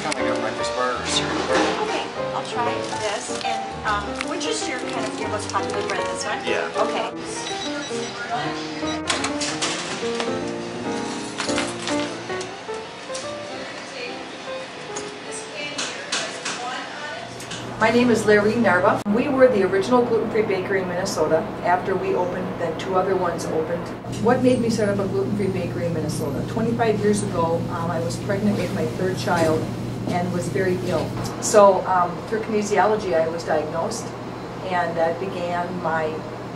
kind of like a breakfast bar or a cereal bar. Okay, I'll try this. And which is your your most popular bread? This one? Yeah. Okay. My name is Lareen Narva. We were the original gluten-free bakery in Minnesota. After we opened, then 2 other ones opened. What made me start up a gluten-free bakery in Minnesota? 25 years ago, I was pregnant with my 3rd child and was very ill. So through kinesiology, I was diagnosed, and that began my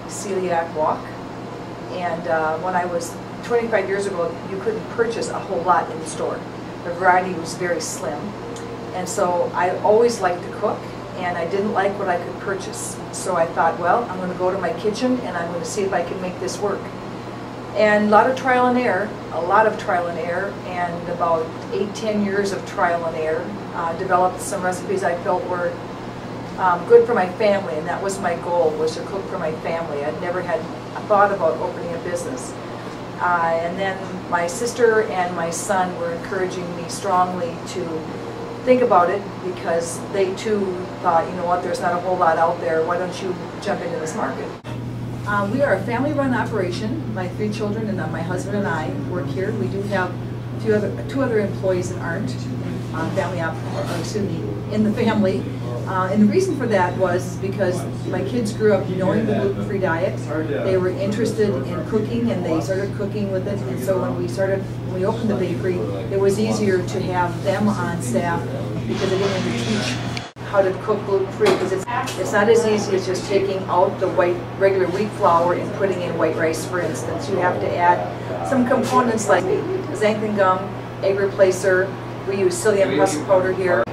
celiac walk. And when I was 25 years ago, you couldn't purchase a whole lot in the store. The variety was very slim. And so I always liked to cook, and I didn't like what I could purchase. So I thought, well, I'm going to go to my kitchen and I'm going to see if I can make this work. And a lot of trial and error, and about 8-10 years of trial and error. Developed some recipes I felt were good for my family, and that was my goal, was to cook for my family. I'd never had a thought about opening a business. And then my sister and my son were encouraging me strongly to think about it, because they too thought, you know what, there's not a whole lot out there, why don't you jump into this market? We are a family-run operation. My 3 children and my husband and I work here. We do have two other employees that aren't in the family. And the reason for that was because my kids grew up knowing the gluten-free diet. They were interested in cooking, and they started cooking with it. And so when we opened the bakery, it was easier to have them on staff, because they didn't have to teach how to cook gluten-free, because it's not as easy as just taking out the regular wheat flour and putting in white rice, for instance. You have to add some components like xanthan gum, egg replacer. We use psyllium husk powder here.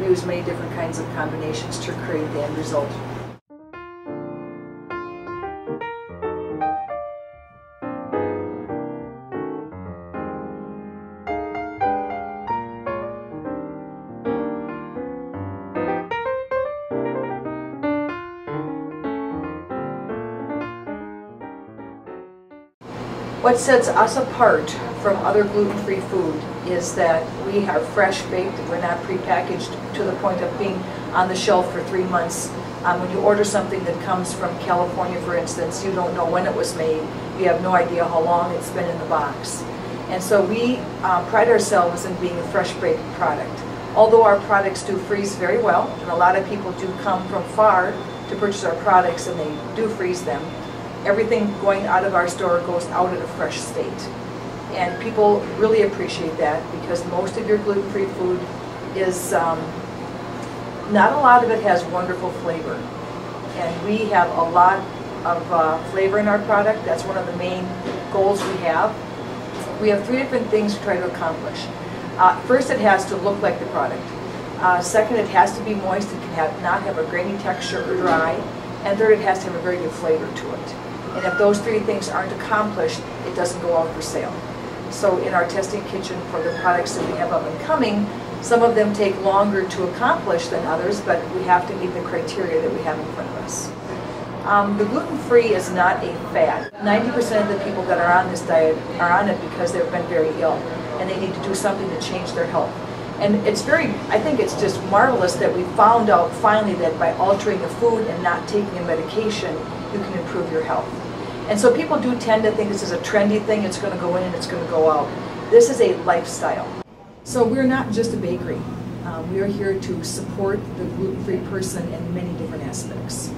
We use many different kinds of combinations to create the end result. What sets us apart from other gluten-free food is that we are fresh baked. We're not prepackaged to the point of being on the shelf for 3 months. When you order something that comes from California, for instance, you don't know when it was made. You have no idea how long it's been in the box. And so we pride ourselves in being a fresh baked product. Although our products do freeze very well, and a lot of people do come from far to purchase our products, and they do freeze them, everything going out of our store goes out at a fresh state. And people really appreciate that, because most of your gluten-free food is, not a lot of it has wonderful flavor. And we have a lot of flavor in our product. That's one of the main goals we have. We have 3 different things to try to accomplish. First, it has to look like the product. Second, it has to be moist. It can not have a grainy texture or dry. And third, it has to have a very good flavor to it. And if those 3 things aren't accomplished, it doesn't go out for sale. So in our testing kitchen for the products that we have up and coming, some of them take longer to accomplish than others, but we have to meet the criteria that we have in front of us. The gluten-free is not a fad. 90% of the people that are on this diet are on it because they've been very ill, and they need to do something to change their health. And I think it's just marvelous that we found out finally that by altering the food and not taking a medication, you can improve your health. And so people do tend to think this is a trendy thing, it's going to go in and it's going to go out. This is a lifestyle. So we're not just a bakery. We are here to support the gluten-free person in many different aspects.